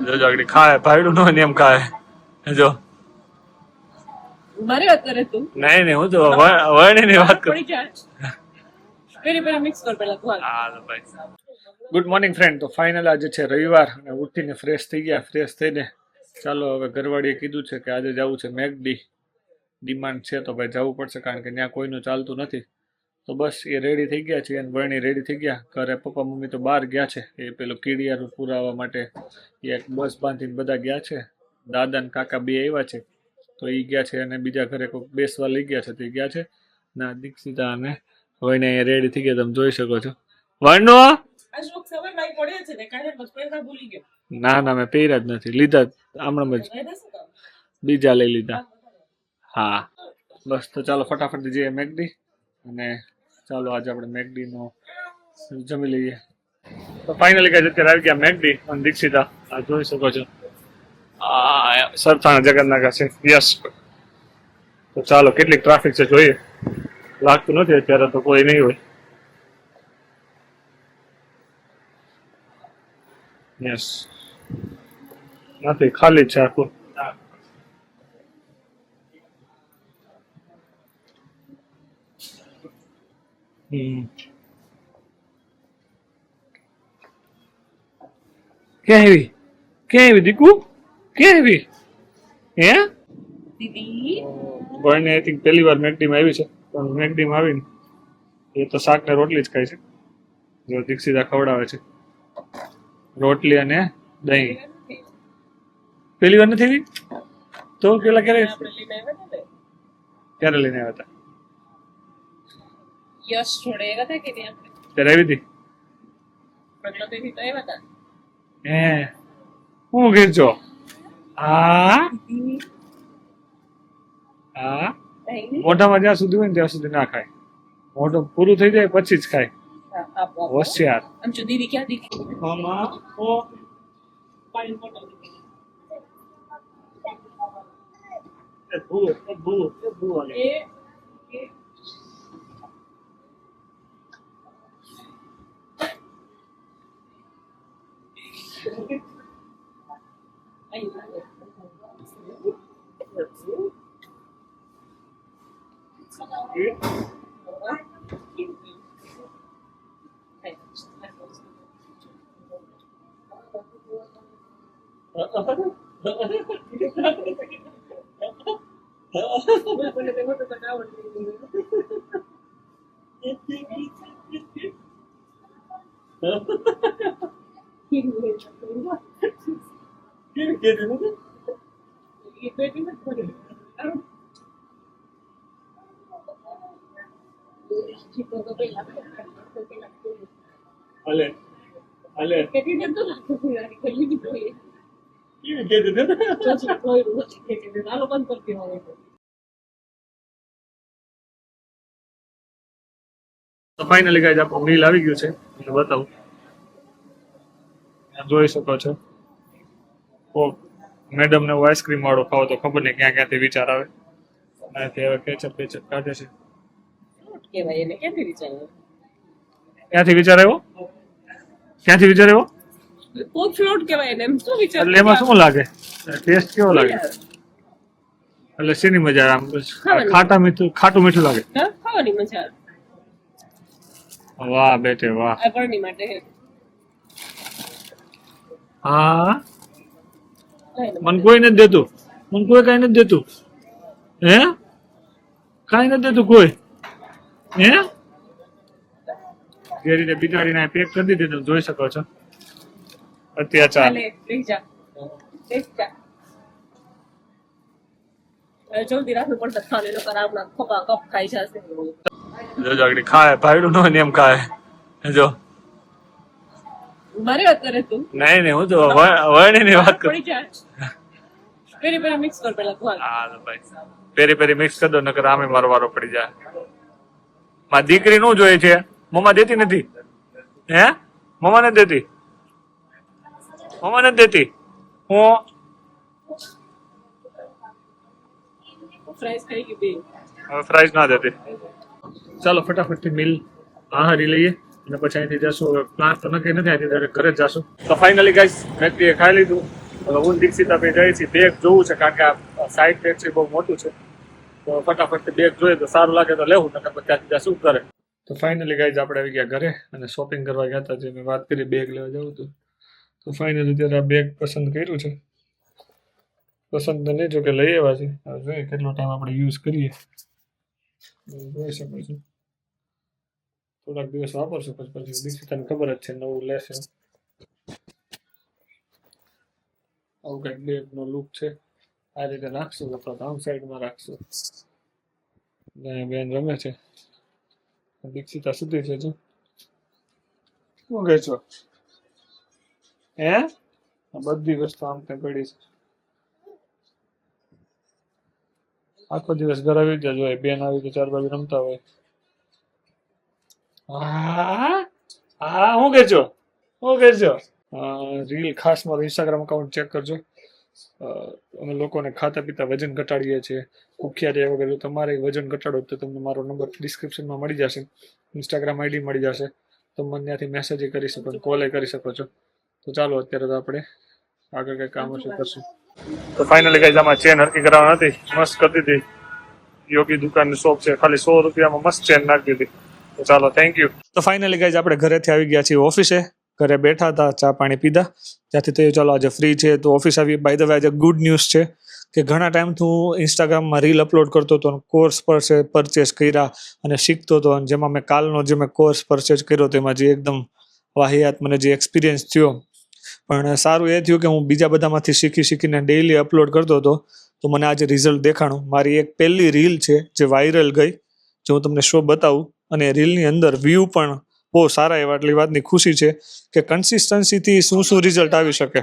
જો આગળ ખાય ભાઈડું ન હોય ને એમ ખાય જો મારી વાત કરે તું નહીં હું તો વર્ણી ની વાત કરું. પડી જાય પેરી પેરી મિક્સ કર પેલા તું હા ભાઈ ગુડ મોર્નિંગ ફ્રેન્ડ. તો ફાઇનલ આજે છે રવિવાર અને ઉઠીને ફ્રેશ થઈ ગયા. ફ્રેશ થઈને ચાલો હવે ઘરવાળીએ કીધું છે કે આજે જવું છે મેકડી. ડિમાન્ડ છે તો ભાઈ જવું પડશે કારણ કે ત્યાં કોઈનું ચાલતું નથી. તો બસ એ રેડી થઈ ગયા છે અને વર્ણી રેડી થઈ ગયા. ઘરે પપ્પા મમ્મી તો બહાર ગયા છે એ પેલું કીડિયારું પુરાવા માટે એક બસ બાંધીને બધા ગયા છે. દાદા ને કાકા બે આવ્યા છે તો એ ગયા છે અને બીજા ઘરે કોઈ બેસવા લઈ ગયા છે તો એ ગયા છે. ના દીક્ષિતા અને વર્ણી અહીંયા રેડી થઈ ગયા તમે જોઈ શકો છો. વર્ણો આ શોક સવાર ભાઈ પડ્યા છે ને કાલે બસ પહેલા ભૂલી ગયો. ના મેં પહેર્યા જ નથી લીધા હમણાં જ બીજા લઈ લીધા. હા બસ તો ચાલો ફટાફટ જઈએ મેકડી અને ચાલો આજે આપણે મેકડી નો જમી લઈએ. તો ફાઇનલી ગાઈસ અત્યારે આવી ગયા મેકડી અને દીક્ષિતા આ જોઈ શકો છો આ સરથાણા જગન્નાથ છે. યસ તો ચાલો કેટલીક ટ્રાફિક છે જોઈએ. લાગતું નથી અત્યારે તો કોઈ નહીં હોય. યસ નથી ખાલી જ છે આખું. ક્યાં આવી દીકુ ક્યાં આવી હે દીદી ભાઈને આઈ થિંક પહેલી વાર મેકડીમાં આવી છે પણ મેકડીમાં આવીને એ તો શાક ને રોટલી જ ખાય છે. જો દીક્ષિતા ખવડાવે છે રોટલી અને દહીં. પહેલી વાર નથી આવી તો પેલા ક્યારે લઈને આવ્યા હતા યસ જોડે આવ્યા હતા કે નહીં આપણે ત્યારે આવી હતી પ્રગતિથી તો આવ્યા હતા. હે હું કહેજો આ મોઢામાં જ્યાં સુધી હોય ને ત્યાં સુધી ના ખાય. મોઢું પૂરું થઈ જાય પછી જ ખાય. હોશિયાર. આમ જો દીદી ક્યાં દીદી તો ફાઇનલી ગાઈસ આપણું મીલ આવી ગયું છે એટલે બતાવું. જોઈ શકો છો મેડમ ને આઈસ્ક્રીમ વાળો ખાવો તો ખબર નહીં ક્યાં ક્યાંથી વિચાર આવે. અને તે હવે કેચઅપ કાઢે છે. કેવાય એને ક્યાંથી વિચાર ક્યાંથી વિચાર આવ્યો ક્યાંથી વિચાર આવ્યો ફૂડ ફ્લોટ કેવાય એને એમ શું વિચાર એટલે એમાં શું લાગે ટેસ્ટ કેવો લાગે એટલે શેની મજા આમ ખાટું મીઠું લાગે. ખાવાની મજા વાહ બેટે વાહ. આ પરણી માટે હા મને કોઈ નથી દેતું. મને કોઈ કઈ નથી દેતું. હે કઈ નથી દેતું કોઈ. હે જે રીતે બિચારીને પેક કરી દીધી તમે જોઈ શકો છો. અત્યાચાર. જલ્દી રાખવું પડશે ખાલી લોકો આપણા ખોપા કપ ખાઈ જશે. જો આગળ ખાય ભાઈડું ન હોય ને એમ ખાય જો મારી વાત કરે તું નહીં હું તો વર્ણી ની વાત કરું. પડી જાય પેરી પેરી મિક્સ કર પેલા તું હા ભાઈ પેરી પેરી મિક્સ કરી દો નકર આમે મારો વારો પડી જાય. મારી દીકરી નું જોઈએ છે મમ્મા દેતી નથી. હે મમ્મા નથી દેતી. મમ્મા નથી દેતી. હું ફ્રાઈઝ ખાઈ ગઈ બે હવે ફ્રાઈઝ ના દેતી. ચાલો ફટાફટથી મિલ આહારી લઈએ અને પછી અહીંથી જશું. પ્લાન તો નક્કી નથી અહીંથી ઘરે જ જશું. તો ફાઇનલી ગાઈસ મેકડીએ ખાઈ લીધું હવે હું દીક્ષિતા ભાઈ જાય છે બેગ જોવું છે કારણ કે આ સાઈડ બેગ છે બહુ મોટું છે તો ફટાફટ બેગ જોઈએ તો સારું લાગે તો લેવું નકર પછી ત્યાં શું કરે. તો ફાઇનલી ગાઈઝ આપણે આવી ગયા ઘરે અને શોપિંગ કરવા ગયા હતા જે મેં વાત કરી બેગ લેવા જવું હતું. તો ફાઇનલી ત્યારે આ બેગ પસંદ કર્યું છે. પસંદ તો નહીં જો કે લઈ આવ્યા છે. હવે જોઈએ કેટલો ટાઈમ આપણે યુઝ કરીએ. જોઈ શકો છો થોડાક દિવસ વાપરશું પછી દીક્ષિતાને ખબર જ છે નવું લેશે. આવું કંઈક બેગનો લુક છે. આ રીતે નાખશું અથવા તો આમ સાઈડમાં રાખશું. બેન રમે છે. દીક્ષિતા સુધી છે શું કહે છો હે બધી વસ્તુ આમ ત્યાં પડી છે. આખો દિવસ ઘર આવી જ હોય બેન આવી તો ચાર બાજુ રમતા હોય. હા હા શું કહેજો શું કહેજો રીલ ખાસ મારું ઇન્સ્ટાગ્રામ અકાઉન્ટ ચેક કરજો. અમે લોકોને ખાતા પીતા વજન ઘટાડીએ છીએ. ભૂખ્યા રહ્યા વગર તમારે વજન ઘટાડો તો તમને મારો નંબર ડિસ્ક્રિપ્શનમાં મળી જશે. ઇન્સ્ટાગ્રામ આઈડી મળી જશે. તમે મને ત્યાંથી મેસેજ કરી શકો કોલ કરી શકો છો. તો ચાલો અત્યારે તો આપણે આગળ કંઈ કામ હશે કરશું. તો ફાઇનલી ગાઈઝ આમાં ચેન હરકી કરાવવા નથી મસ્ત કરી દીધી. યોગી દુકાનની શોપ છે ખાલી 100 રૂપિયામાં મસ્ત ચેન નાખી દીધી. તો ચાલો થેન્ક યુ. તો ફાઇનલી ગાઈઝ આપણે ઘરેથી આવી ગયા છીએ ઓફિસે. ઘરે બેઠા હતા ચા પાણી પીધા ત્યાંથી તો ચાલો આજે ફ્રી છે તો ઓફિસ આવી. બાય ધ વે આજે ગુડ ન્યૂઝ છે કે ઘણા ટાઈમથી હું ઇન્સ્ટાગ્રામમાં રીલ અપલોડ કરતો હતો કોર્સ પરચેસ કર્યા અને શીખતો હતો અને જેમાં મેં કાલનો જે મેં કોર્સ પરચેસ કર્યો તેમાં જે એકદમ વાહિયાત મને જે એક્સપિરિયન્સ થયો. પણ સારું એ થયું કે હું બીજા બધામાંથી શીખીને ડેઈલી અપલોડ કરતો હતો તો મને આજે રિઝલ્ટ દેખાણું. મારી એક પહેલી રીલ છે જે વાયરલ ગઈ જે હું તમને શો બતાવું અને રીલની અંદર વ્યૂ પણ બહુ સારા એવા. એટલી વાતની ખુશી છે કે કન્સિસ્ટન્સીથી શું રિઝલ્ટ આવી શકે.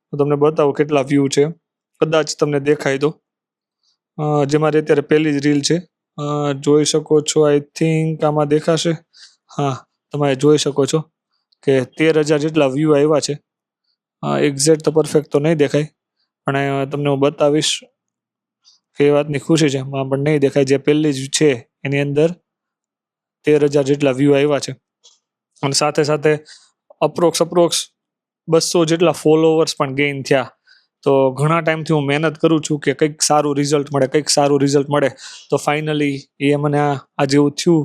હું તમને બતાવું કેટલા વ્યૂ છે. કદાચ તમને દેખાય તો જે મારી અત્યારે પહેલી જ રીલ છે. જોઈ શકો છો આઈ થિંક આમાં દેખાશે. હા તમે જોઈ શકો છો કે 13,000 જેટલા વ્યૂ આવ્યા છે. એક્ઝેક્ટ તો પરફેક્ટ તો નહીં દેખાય પણ તમને હું બતાવીશ કે એ વાતની ખુશી છે. પણ નહીં દેખાય જે પહેલી જ છે એની અંદર 13,000 જેટલા વ્યૂ આવ્યા છે અને સાથે સાથે અપ્રોક્સ 200 જેટલા ફોલોવર્સ પણ ગેઇન થયા. તો ઘણા ટાઈમથી હું મહેનત કરું છું કે કંઈક સારું રિઝલ્ટ મળે તો ફાઇનલી એ મને આજે એવું થયું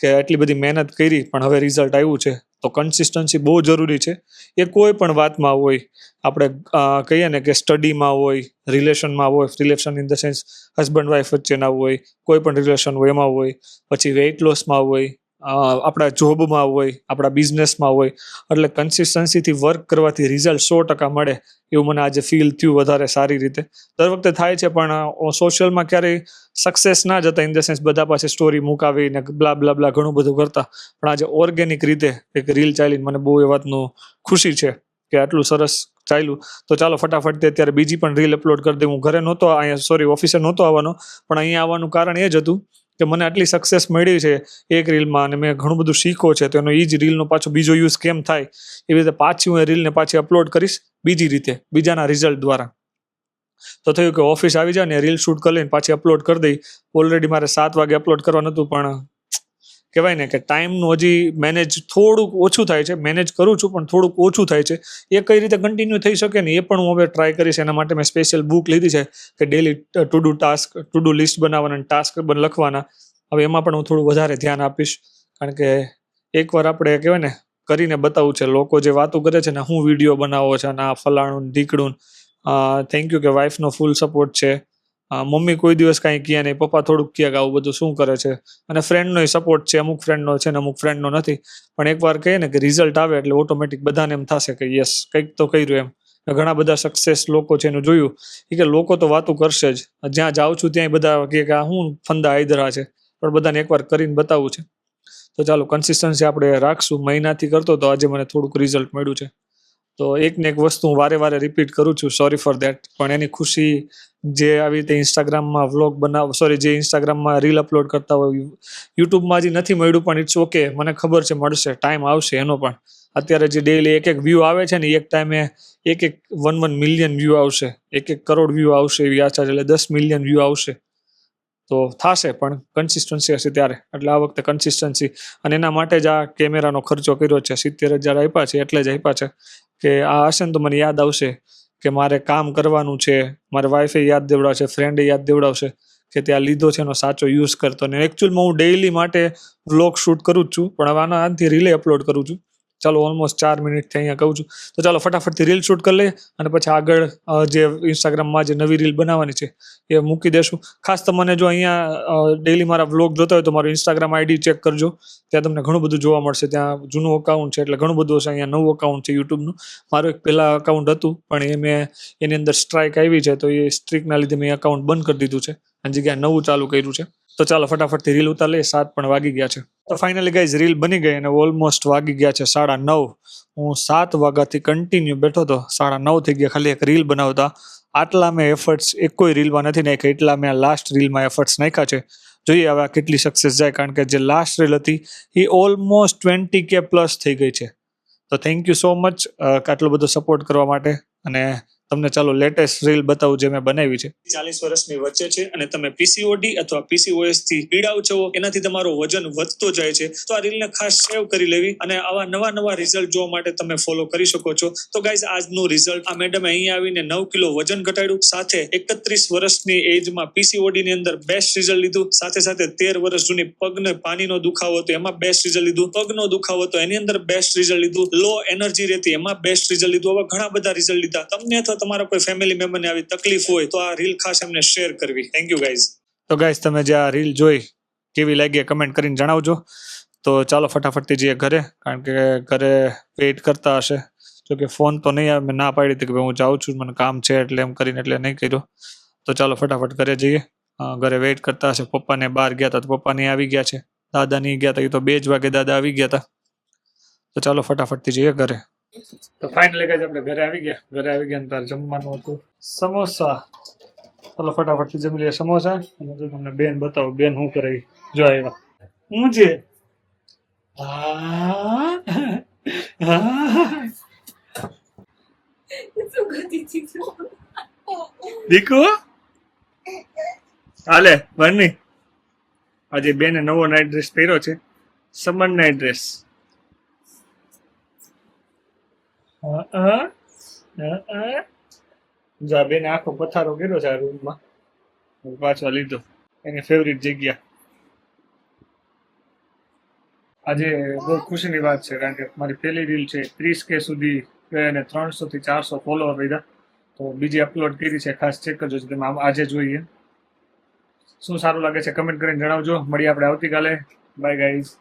કે એટલી બધી મહેનત કરી પણ હવે રિઝલ્ટ આવ્યું છે. તો કન્સિસ્ટન્સી બહુ જરૂરી છે. એ કોઈ પણ વાતમાં હોય આપણે કહીએ ને કે સ્ટડીમાં હોય relation in the sense husband wife વચ્ચેના હોય કોઈ પણ રિલેશન હોય એમાં હોય પછી વેઇટ લોસમાં હોય આપણા જોબમાં હોય આપણા બિઝનેસમાં હોય એટલે કન્સિસ્ટન્સીથી વર્ક કરવાથી રિઝલ્ટ 100% મળે એવું મને આજે ફીલ થયું વધારે સારી રીતે. દર વખતે થાય છે પણ સોશિયલમાં ક્યારેય સક્સેસ ના જતા ઇન ધ સેન્સ બધા પાસે સ્ટોરી મુકાવીને બ્લા ઘણું બધું કરતા પણ આજે ઓર્ગેનિક રીતે એક રીલ ચાલીને મને બહુ એ વાતનું ખુશી છે કે આટલું સરસ ચાલ્યું. તો ચાલો ફટાફટ અત્યારે બીજી પણ રીલ અપલોડ કરી દઉં. હું ઘરે નહોતો ઓફિસે નહોતો આવવાનો પણ અહીંયા આવવાનું કારણ એ જ હતું કે મને આટલી સક્સેસ મળી છે એક રીલમાં અને મેં ઘણું બધું શીખો છે તો એનો એ જ રીલનો પાછો બીજો યુઝ કેમ થાય એવી રીતે પાછી હું એ રીલને પાછી અપલોડ કરીશ બીજી રીતે બીજાના રિઝલ્ટ દ્વારા. તો થયું કે ઓફિસ આવી જાય ને રીલ શૂટ કરી લઈને પાછી અપલોડ કરી દઈ. ઓલરેડી મારે 7 વાગે અપલોડ કરવાનું હતું પણ કહેવાય ને કે ટાઈમનું હજી મેનેજ થોડુંક ઓછું થાય છે. મેનેજ કરું છું પણ થોડુંક ઓછું થાય છે. એ કઈ રીતે કન્ટિન્યુ થઈ શકે ને એ પણ હું હવે ટ્રાય કરીશ. એના માટે મેં સ્પેશિયલ બુક લીધી છે કે ડેલી ટુ ડુ લિસ્ટ બનાવવાના ટાસ્ક લખવાના. હવે એમાં પણ હું થોડું વધારે ધ્યાન આપીશ કારણ કે એકવાર આપણે કહેવાય ને કરીને બતાવવું છે. લોકો જે વાતો કરે છે ને હું વિડીયો બનાવો છે અને આ ફલાણું ઢીકડું. થેન્ક યુ કે વાઈફનો ફૂલ સપોર્ટ છે. મમ્મી કોઈ દિવસ કાંઈ કહે નહીં, પપ્પા થોડુંક કહે કે આવું બધું શું કરે છે અને ફ્રેન્ડનો સપોર્ટ છે. અમુક ફ્રેન્ડનો છે ને અમુક ફ્રેન્ડનો નથી પણ એકવાર કહે ને કે રિઝલ્ટ આવે એટલે ઓટોમેટિક બધાને એમ થશે કે યસ કંઈક તો કર્યું એમ. ઘણા બધા સક્સેસ લોકો છે એનું જોયું કે લોકો તો વાતો કરશે જ. જ્યાં જાઉં છું ત્યાં બધા કહે કે આ હું ફંદા હાયદરા છે પણ બધાને એકવાર કરીને બતાવવું છે. તો ચાલો કન્સિસ્ટન્સી આપણે રાખશું. મહિનાથી કરતો તો આજે મને થોડુંક રિઝલ્ટ મળ્યું છે. તો એક ને એક વસ્તુ હું વારે રિપીટ કરું છું, સોરી ફોર દેટ. પણ એની ખુશી જે આવી રીતે ઇન્સ્ટાગ્રામમાં જે ઇન્સ્ટાગ્રામમાં રીલ અપલોડ કરતા હોય યુટ્યુબમાં હજી નથી મળ્યું પણ ઇટ્સ ઓકે. મને ખબર છે મળશે, ટાઈમ આવશે એનો પણ. અત્યારે જે ડેઈલી એક વ્યૂ આવે છે ને એક ટાઈમે એક 1 મિલિયન વ્યૂ આવશે, 1 કરોડ વ્યૂ આવશે એવી આશા છે. એટલે 10 મિલિયન વ્યૂ આવશે તો થશે પણ કન્સિસ્ટન્સી હશે ત્યારે. એટલે આ વખતે કન્સિસ્ટન્સી અને એના માટે જ આ કેમેરાનો ખર્ચો કર્યો છે. 70,000 આપ્યા છે એટલે જ આપ્યા છે કે આ હશે ને તો મને યાદ આવશે કે મારે કામ કરવાનું છે, મારે વાઈફે યાદ દેવડાવશે, ફ્રેન્ડે યાદ દેવડાવશે કે ત્યાં લીધો છે એનો સાચો યુઝ કરતો. અને એકચ્યુઅલમાં હું ડેઇલી માટે વ્લોગ શૂટ કરું જ છું, પણ હવે આના આનાથી રીલે અપલોડ કરું છું. ચાલો ઓલમોસ્ટ 4 મિનિટથી અહીંયા કહું છું, તો ચાલો ફટાફટથી રીલ શૂટ કરી લઈએ અને પછી આગળ જે ઇન્સ્ટાગ્રામમાં જે નવી રીલ બનાવવાની છે એ મૂકી દેશું. ખાસ તમને જો અહીંયા ડેઇલી મારા વ્લોગ જોતા હોય તો મારું ઇન્સ્ટાગ્રામ આઈડી ચેક કરજો, ત્યાં તમને ઘણું બધું જોવા મળશે. ત્યાં જૂનું અકાઉન્ટ છે એટલે ઘણું બધું હશે. અહીંયા નવું અકાઉન્ટ છે યુટ્યુબનું. મારું એક પહેલાં અકાઉન્ટ હતું પણ એ મેં એની અંદર સ્ટ્રાઇક આવી છે, તો એ સ્ટ્રીકના લીધે મેં અકાઉન્ટ બંધ કરી દીધું છે અને જગ્યાએ નવું ચાલુ કર્યું છે. તો ચાલો ફટાફટથી રીલ ઉતાર લઈએ. 7 પણ વાગી ગયા છે. તો ફાઇનલી ગાઈઝ રીલ બની ગઈ અને ઓલમોસ્ટ વાગી ગયા છે 9:30. હું 7 વાગ્યાથી કન્ટિન્યુ બેઠો હતો, 9:30 થઈ ગયા ખાલી એક રીલ બનાવતા. આટલા મેં એફર્ટ્સ એક કોઈ રીલમાં નથી નાખ્યા, એટલા મેં લાસ્ટ રીલમાં એફર્ટ્સ નાખ્યા છે. જોઈએ હવે આ કેટલી સક્સેસ જાય, કારણ કે જે લાસ્ટ રીલ હતી એ ઓલમોસ્ટ 20K પ્લસ થઈ ગઈ છે. તો થેન્ક યુ સો મચ આટલો બધો સપોર્ટ કરવા માટે. અને તમને ચાલો લેટેસ્ટ રીલ બતાવું જે મેં બનાવી છે. 40 વર્ષની વચ્ચે છે અને તમે પીસીઓડી અથવા પીસીઓએસ થી પીડાવ છો, એનાથી તમારું વજન વધતો જાય છે, તો આ રીલને ખાસ સેવ કરી લેવી અને આવા નવા રિઝલ્ટ જોવા માટે તમે ફોલો કરી શકો છો. તો ગાઈઝ આજનું રિઝલ્ટ આ મેડમે અહીંયા આવીને 9 કિલો વજન ઘટાડ્યું, સાથે 31 વર્ષની એજમાં પીસીઓડી ની અંદર બેસ્ટ રિઝલ્ટ લીધું, સાથે 13 વર્ષ જૂની પગને પાણીનો દુખાવો હતો એમાં બેસ્ટ રિઝલ્ટ લીધું, પગનો દુખાવો હતો એની અંદર બેસ્ટ રિઝલ્ટ લીધું, લો એનર્જી રહેતી એમાં બેસ્ટ રિઝલ્ટ લીધું. હવે ઘણા બધા રિઝલ્ટ લીધા. તમને અથવા તમારા કોઈ ફેમિલી મેમ્બરને આવી તકલીફ હોય તો આ રીલ ખાસ એમને શેર કરવી. Thank you guys. તો ગાઈઝ તમે જે આ રીલ જોઈ કેવી લાગી કમેન્ટ કરીને જણાવજો. તો ચાલો ફટાફટથી જઈએ ઘરે, કારણ કે ઘરે વેઇટ કરતા હશે. જોકે ફોન તો નહીં આવે, મેં ના પાડી હતી કે હું જાઉં છું, મને કામ છે એટલે એમ કરીને એટલે નહીં કર્યો. તો ચાલો ફટાફટ ઘરે જઈએ. ઘરે વેઇટ કરતા હશે. પપ્પાને બહાર ગયા હતા તો પપ્પાને આવી ગયા છે, દાદાની ગયા હતા, એ તો 2 જ વાગે દાદા આવી ગયા હતા. તો ચાલો ફટાફટથી જઈએ ઘરે. તો ફાઇનલી ગાઈઝ આપણે ઘરે આવી ગયા. ઘરે આવી ગયા તાર જમવાનું હતું સમોસા. ચાલો ફટાફટથી જમી લઈએ સમોસા. અને જો તમને બેન બતાવો, બેન શું કરે જો આવ્યા. હું છે દીકુ હાલે બની. આજે બેને નવો નાઇટ ડ્રેસ પહેર્યો છે, સમર નાઇટ ડ્રેસ. જા બેને આખો પથારો કર્યો છે આ રૂમમાં, પાછો લીધો એની ફેવરિટ જગ્યા. આજે બહુ ખુશીની વાત છે, કારણ કે મારી પહેલી રીલ છે 30K સુધી અને 300 થી 400 ફોલોવર લીધા. તો બીજી અપલોડ કરી છે, ખાસ ચેક કરજો. તમે આજે જોઈએ શું સારું લાગે છે કમેન્ટ કરીને જણાવજો. મળીએ આપણે આવતીકાલે. By guys.